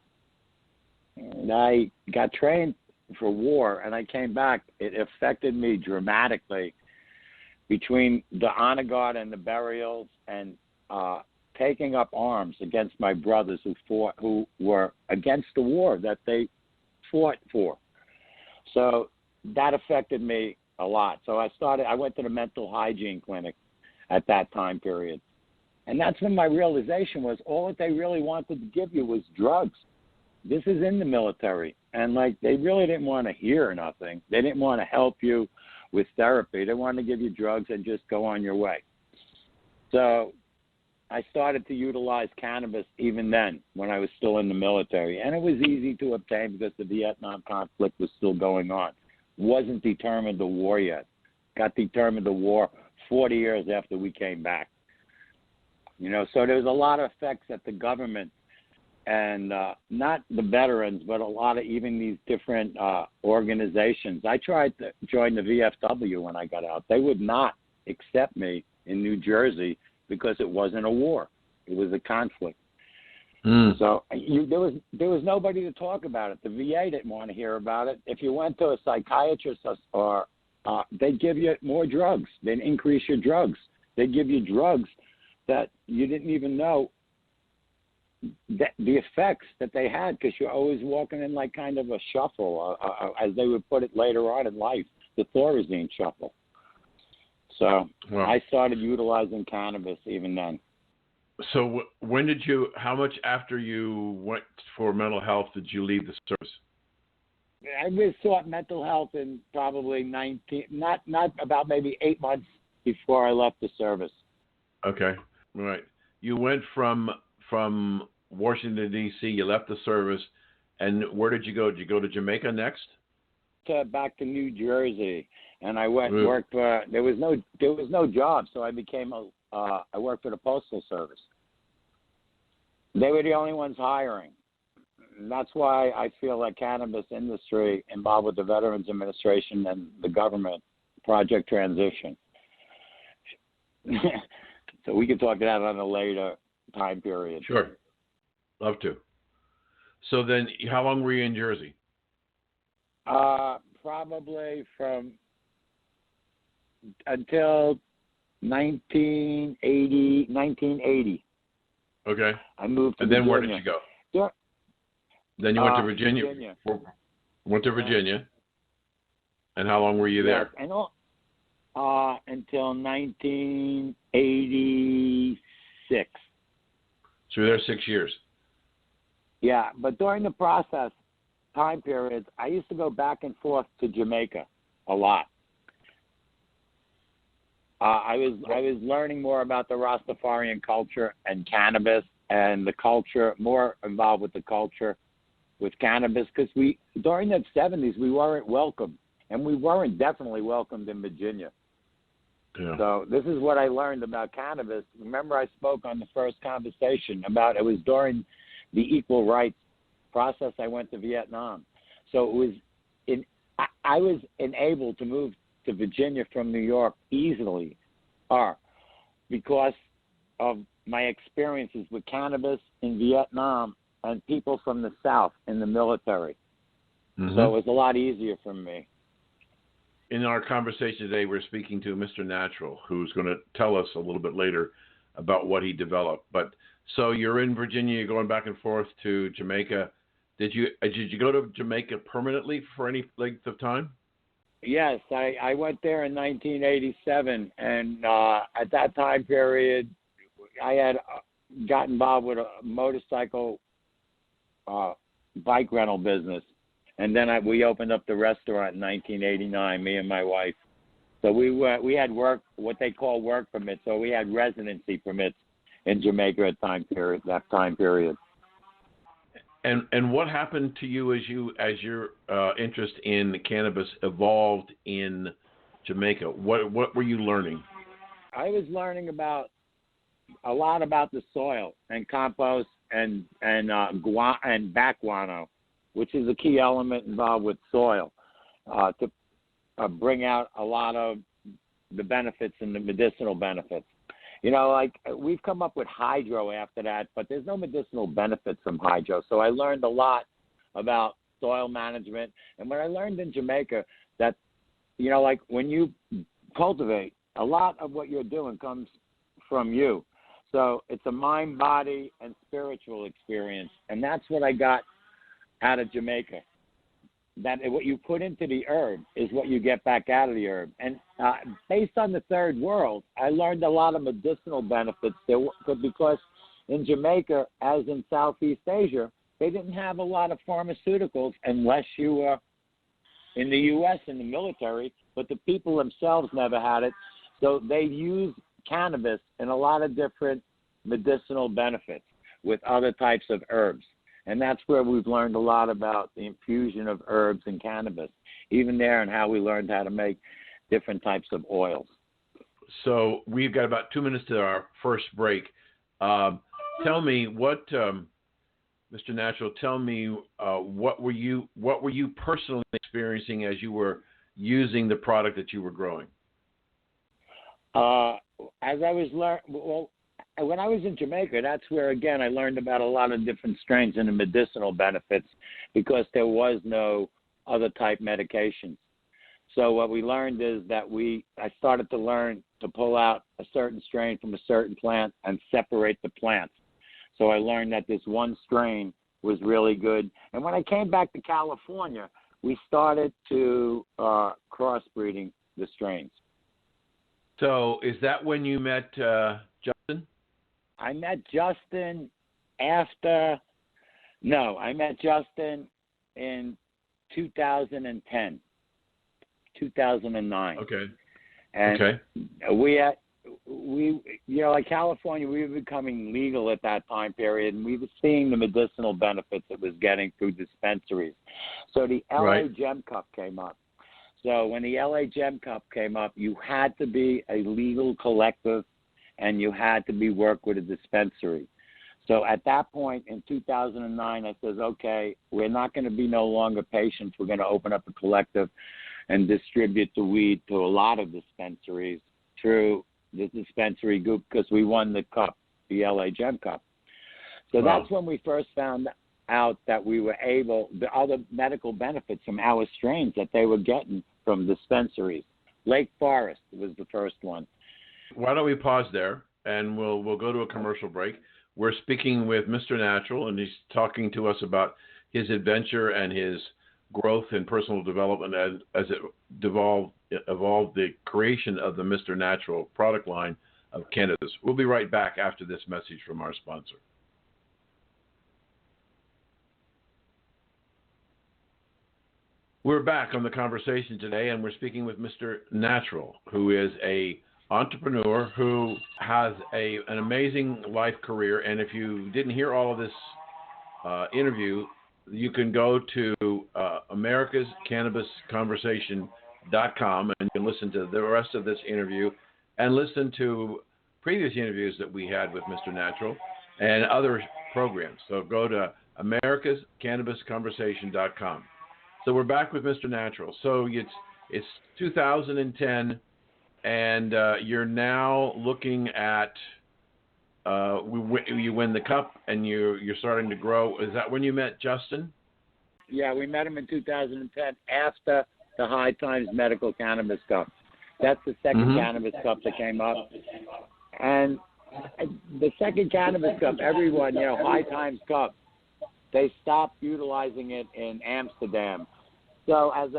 And I got trained for war, and I came back. It affected me dramatically between the honor guard and the burials and taking up arms against my brothers who were against the war that they fought for. So that affected me a lot. So I went to the mental hygiene clinic at that time period. And that's when my realization was all that they really wanted to give you was drugs. This is in the military. And like, they really didn't want to hear nothing. They didn't want to help you with therapy. They wanted to give you drugs and just go on your way. So I started to utilize cannabis even then when I was still in the military. And it was easy to obtain because the Vietnam conflict was still going on. Wasn't determined the war yet. Got determined the war 40 years after we came back. You know, so there's a lot of effects that the government and not the veterans, but a lot of even these different organizations. I tried to join the VFW when I got out. They would not accept me in New Jersey because it wasn't a war. It was a conflict. So there was nobody to talk about it. The VA didn't want to hear about it. If you went to a psychiatrist or they'd give you more drugs. They'd increase your drugs. They'd give you drugs that you didn't even know that the effects that they had, because you're always walking in like kind of a shuffle, as they would put it later on in life, the Thorazine shuffle. So I started utilizing cannabis even then. So how much after you went for mental health did you leave the service? I was sought mental health in probably not about maybe 8 months before I left the service. Okay, right. You went from Washington, D.C., you left the service, and where did you go? Did you go to Jamaica next? Back to New Jersey, and I worked for. There was no job, so I became I worked for the Postal Service. They were the only ones hiring. And that's why I feel like cannabis industry involved with the Veterans Administration and the government, Project Transition. So we can talk that on a later time period. Sure. Love to. So then how long were you in Jersey? Probably until 1980. Okay. I moved to Virginia. And then where did you go? Then you went to Virginia. Went to Virginia. And how long were you there? Yes, and until 1986. So you were there 6 years. Yeah, but during the time periods, I used to go back and forth to Jamaica a lot. I was learning more about the Rastafarian culture and cannabis and the culture, more involved with the culture with cannabis, because during the 70s we weren't welcome, and we weren't definitely welcomed in Virginia. Yeah. So this is what I learned about cannabis. Remember, I spoke on the first conversation about it was during the equal rights process I went to Vietnam. So it was I was enabled to move to Virginia from New York easily because of my experiences with cannabis in Vietnam and people from the South in the military. Mm-hmm. So it was a lot easier for me. In our conversation today, we're speaking to Mr. Natural, who's going to tell us a little bit later about what he developed. But so you're in Virginia, you're going back and forth to Jamaica. Did you go to Jamaica permanently for any length of time? Yes, I went there in 1987, and at that time period, I had got involved with a motorcycle bike rental business, and then we opened up the restaurant in 1989, me and my wife. So we had what they call work permits, so we had residency permits in Jamaica at that time period. And what happened to you as your interest in cannabis evolved in Jamaica? What were you learning? I was learning a lot about the soil and compost and back guano, which is a key element involved with soil to bring out a lot of the benefits and the medicinal benefits. You know, like we've come up with hydro after that, but there's no medicinal benefits from hydro. So I learned a lot about soil management. And what I learned in Jamaica that, you know, like when you cultivate, a lot of what you're doing comes from you. So it's a mind, body, and spiritual experience. And that's what I got out of Jamaica. That what you put into the herb is what you get back out of the herb. And based on the third world, I learned a lot of medicinal benefits there, because in Jamaica, as in Southeast Asia, they didn't have a lot of pharmaceuticals unless you were in the U.S. in the military, but the people themselves never had it. So they used cannabis in a lot of different medicinal benefits with other types of herbs. And that's where we've learned a lot about the infusion of herbs and cannabis, even there, and how we learned how to make different types of oils. So we've got about 2 minutes to our first break. Tell me what, Mr. Natural, tell me what were you personally experiencing as you were using the product that you were growing? As I was when I was in Jamaica, that's where, again, I learned about a lot of different strains and the medicinal benefits, because there was no other type medications. So what we learned is that I started to learn to pull out a certain strain from a certain plant and separate the plants. So I learned that this one strain was really good. And when I came back to California, we started to crossbreeding the strains. So is that when you met Justin? I met Justin I met Justin in 2010, 2009. Okay. And like California, we were becoming legal at that time period, and we were seeing the medicinal benefits it was getting through dispensaries. So the LA Gem Cup came up. So when the LA Gem Cup came up, you had to be a legal collective, and you had to be worked with a dispensary. So at that point in 2009, I says, okay, we're not going to be no longer patients. We're going to open up a collective and distribute the weed to a lot of dispensaries through the dispensary group, because we won the cup, the LA Gem Cup. So that's when we first found out that we were the other medical benefits from our strains that they were getting from dispensaries. Lake Forest was the first one. Why don't we pause there, and we'll go to a commercial break. We're speaking with Mr. Natural, and he's talking to us about his adventure and his growth and personal development as it evolved the creation of the Mr. Natural product line of cannabis. We'll be right back after this message from our sponsor. We're back on the conversation today, and we're speaking with Mr. Natural, who is a entrepreneur who has an amazing life career. And if you didn't hear all of this interview, you can go to americascannabisconversation.com, and you can listen to the rest of this interview and listen to previous interviews that we had with Mr. Natural and other programs. So go to americascannabisconversation.com. So we're back with Mr. Natural. So it's 2010, and you're now looking at you win the cup, and you're starting to grow. Is that when you met Justin? Yeah, we met him in 2010 after the High Times Medical Cannabis Cup. That's the second Cannabis Cup that came up. And the second Cannabis Cup, everyone, High Times Cup, they stopped utilizing it in Amsterdam. So as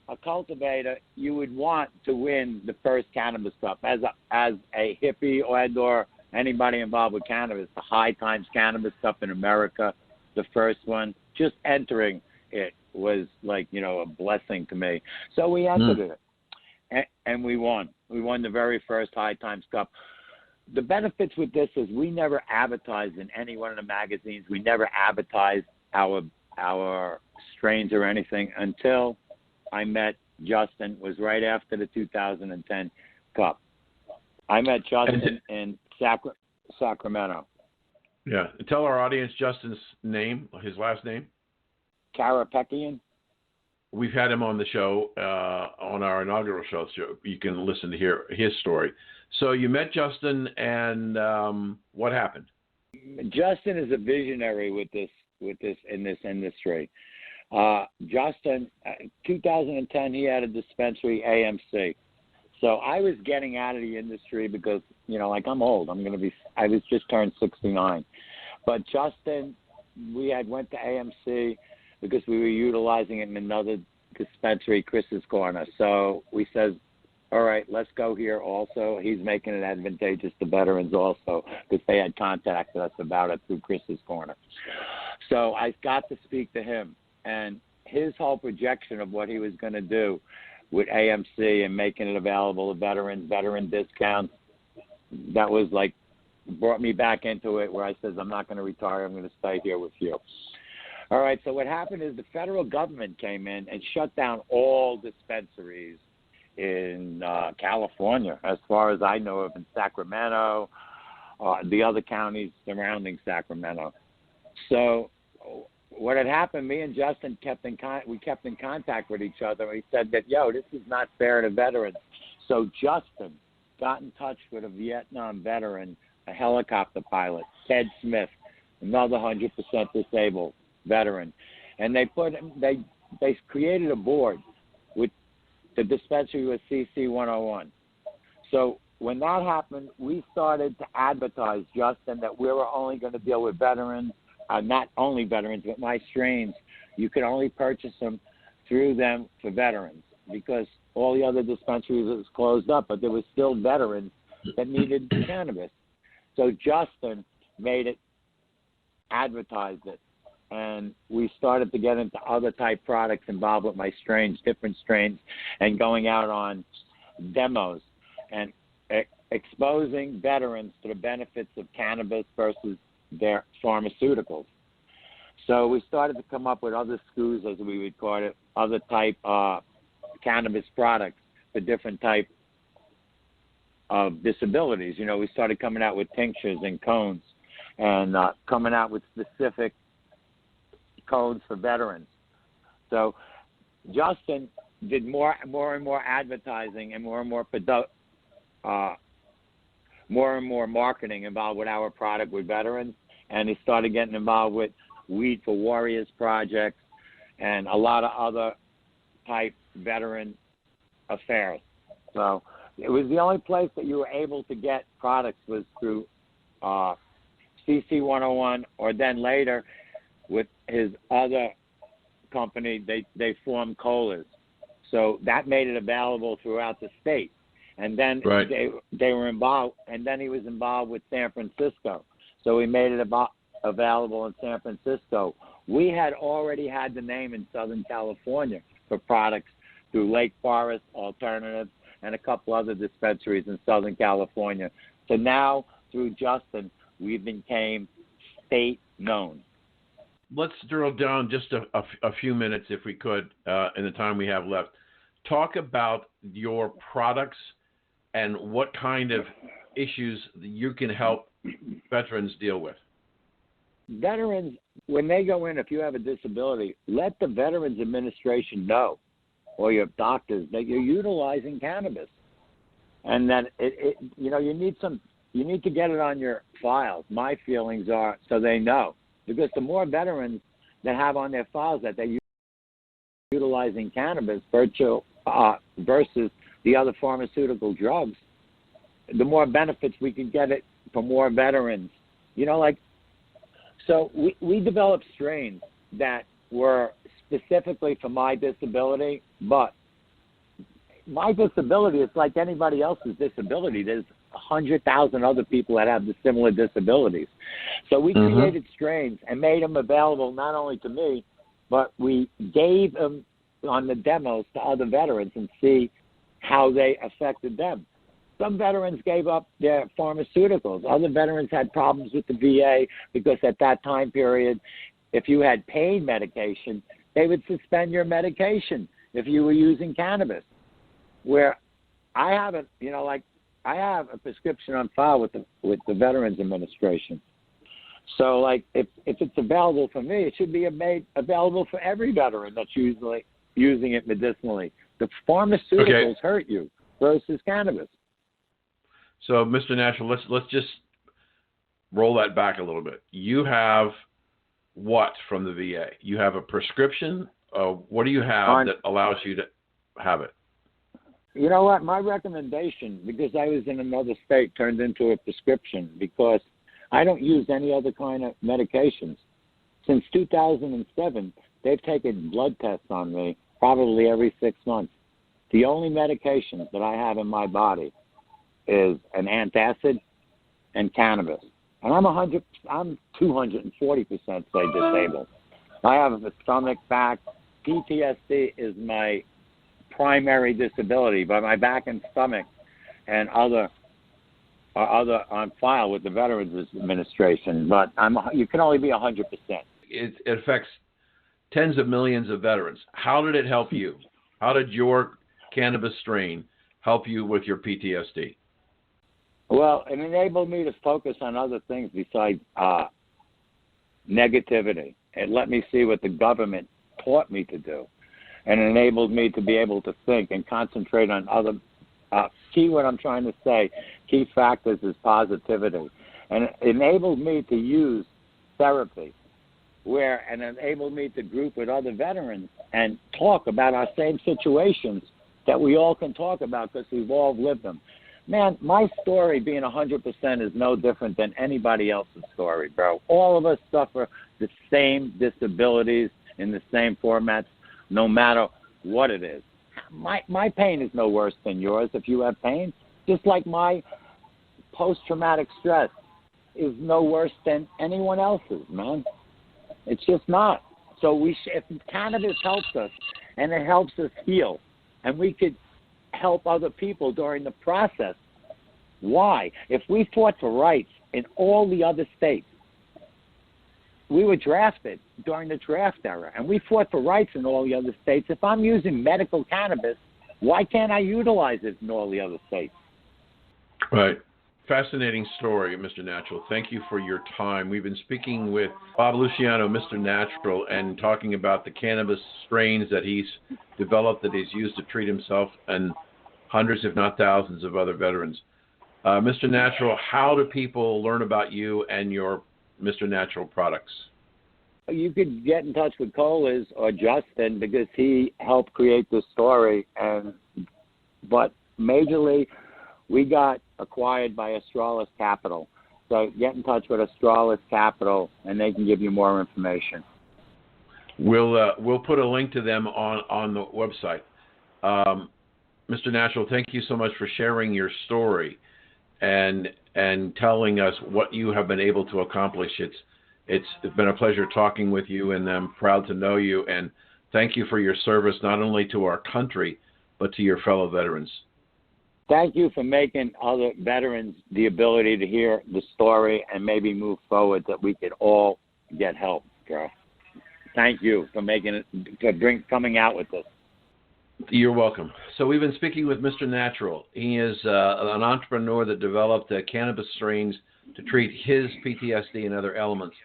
a cultivator, you would want to win the first Cannabis Cup. As a hippie or anybody involved with cannabis, the High Times Cannabis Cup in America, the first one, just entering it was like, a blessing to me. So we entered it, and we won. We won the very first High Times Cup. The benefits with this is we never advertised in any one of the magazines. We never advertised our strains or anything until I met Justin. Was right after the 2010 Cup. I met Justin in Sacramento. Yeah. Tell our audience Justin's name, his last name. Karapekian. We've had him on the show, on our inaugural show, so you can listen to hear his story. So you met Justin, and what happened? Justin is a visionary with this in this industry. Justin, 2010, he had a dispensary, AMC. So I was getting out of the industry because, like I'm old. I was just turned 69. But Justin, we had went to AMC because we were utilizing it in another dispensary, Chris's Corner. So we says, all right, let's go here also. He's making it advantageous to veterans also because they had contacted us about it through Chris's Corner. So I got to speak to him, and his whole projection of what he was going to do with AMC and making it available to veterans, veteran discounts, that was like, brought me back into it where I says, I'm not going to retire. I'm going to stay here with you. All right, so what happened is the federal government came in and shut down all dispensaries in California, as far as I know of, in Sacramento, the other counties surrounding Sacramento. So what had happened, me and Justin kept in contact with each other. He said that, this is not fair to veterans. So Justin got in touch with a Vietnam veteran, a helicopter pilot, Ted Smith, another 100% disabled veteran. And they created a board with the dispensary with CC 101. So when that happened, we started to advertise, Justin, that we were only going to deal with veterans, not only veterans, but my strains. You could only purchase them through them for veterans because all the other dispensaries was closed up, but there was still veterans that needed cannabis. So Justin made it, advertised it, and we started to get into other type products involved with my strains, different strains, and going out on demos and exposing veterans to the benefits of cannabis versus their pharmaceuticals. So we started to come up with other SKUs, as we would call it, other type cannabis products for different type of disabilities. We started coming out with tinctures and cones and coming out with specific codes for veterans. So Justin did more and more advertising and more and more marketing involved with our product with veterans, and he started getting involved with Weed for Warriors projects and a lot of other type veteran affairs. So it was the only place that you were able to get products was through CC 101, or then later with his other company, they formed colas. So that made it available throughout the state. And then they were involved, and then he was involved with San Francisco. So we made it available in San Francisco. We had already had the name in Southern California for products through Lake Forest Alternatives and a couple other dispensaries in Southern California. So now, through Justin, we became state known. Let's drill down just a few minutes, if we could, in the time we have left. Talk about your products and what kind of issues you can help veterans deal with. Veterans, when they go in, if you have a disability, let the Veterans Administration know, or your doctors, that you're utilizing cannabis, and that you need to get it on your files. My feelings are so they know, because the more veterans that have on their files that they're utilizing cannabis versus the other pharmaceutical drugs, the more benefits we can get it for more veterans. So we developed strains that were specifically for my disability, but my disability is like anybody else's disability. There's 100,000 other people that have the similar disabilities. So we created strains and made them available not only to me, but we gave them on the demos to other veterans and see how they affected them. Some veterans gave up their pharmaceuticals. Other veterans had problems with the VA because at that time period, if you had pain medication, they would suspend your medication if you were using cannabis. Where I have I have a prescription on file with the Veterans Administration. So if it's available for me, it should be made available for every veteran that's usually using it medicinally. The pharmaceuticals hurt you versus cannabis. So, Mr. Natural, let's just roll that back a little bit. You have what from the VA? You have a prescription? What do you have that allows you to have it? You know what? My recommendation, because I was in another state, turned into a prescription because I don't use any other kind of medications. Since 2007, they've taken blood tests on me probably every 6 months. The only medication that I have in my body is an antacid and cannabis. And I'm 240% say disabled. I have a stomach, back. PTSD is my primary disability, but my back and stomach and other are other on file with the Veterans Administration. But you can only be 100%. It affects tens of millions of veterans. How did it help you? How did your cannabis strain help you with your PTSD? Well, it enabled me to focus on other things besides negativity. It let me see what the government taught me to do, and enabled me to be able to think and concentrate on other what I'm trying to say, key factors is positivity. And it enabled me to use therapy, and enabled me to group with other veterans and talk about our same situations that we all can talk about because we've all lived them. Man, my story being 100% is no different than anybody else's story, bro. All of us suffer the same disabilities in the same formats, no matter what it is. My pain is no worse than yours if you have pain, just like my post-traumatic stress is no worse than anyone else's, man. It's just not. So if cannabis helps us and it helps us heal, and we could help other people during the process, why? If we fought for rights in all the other states, we were drafted during the draft era, and we fought for rights in all the other states. If I'm using medical cannabis, why can't I utilize it in all the other states? Right. Fascinating story, Mr. Natural. Thank you for your time. We've been speaking with Bob Luciano, Mr. Natural, and talking about the cannabis strains that he's developed, that he's used to treat himself and hundreds, if not thousands, of other veterans. Mr. Natural, how do people learn about you and your Mr. Natural products? You could get in touch with Colas or Justin because he helped create this story. But majorly, we got acquired by Australis Capital. So get in touch with Australis Capital, and they can give you more information. We'll put a link to them on the website. Mr. Natural, thank you so much for sharing your story and telling us what you have been able to accomplish. It's been a pleasure talking with you, and I'm proud to know you. And thank you for your service, not only to our country, but to your fellow veterans. Thank you for making other veterans the ability to hear the story and maybe move forward, that we could all get help, girl. Thank you for coming out with this. You're welcome. So we've been speaking with Mr. Natural. He is an entrepreneur that developed cannabis strains to treat his PTSD and other elements.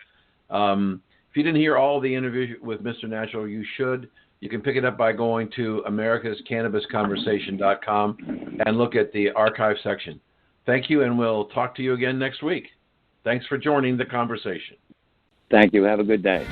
If you didn't hear all of the interview with Mr. Natural, you should. You can pick it up by going to americascannabisconversation.com and look at the archive section. Thank you, and we'll talk to you again next week. Thanks for joining the conversation. Thank you. Have a good day.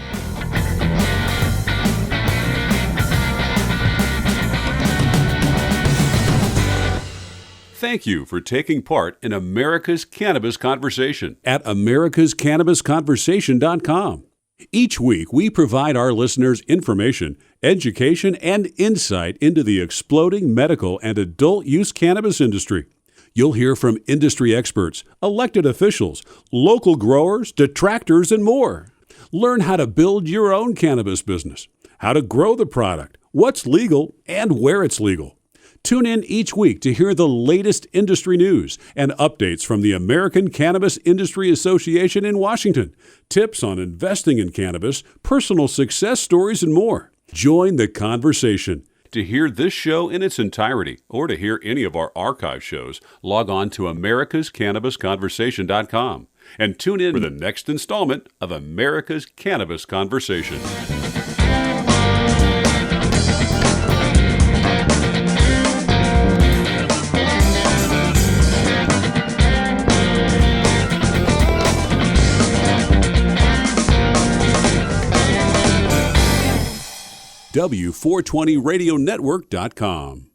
Thank you for taking part in America's Cannabis Conversation at americascannabisconversation.com. Each week, we provide our listeners information, education, and insight into the exploding medical and adult use cannabis industry. You'll hear from industry experts, elected officials, local growers, detractors, and more. Learn how to build your own cannabis business, how to grow the product, what's legal, and where it's legal. Tune in each week to hear the latest industry news and updates from the American Cannabis Industry Association in Washington, tips on investing in cannabis, personal success stories, and more. Join the conversation. To hear this show in its entirety or to hear any of our archive shows, log on to americascannabisconversation.com and tune in for the next installment of America's Cannabis Conversation. W420radionetwork.com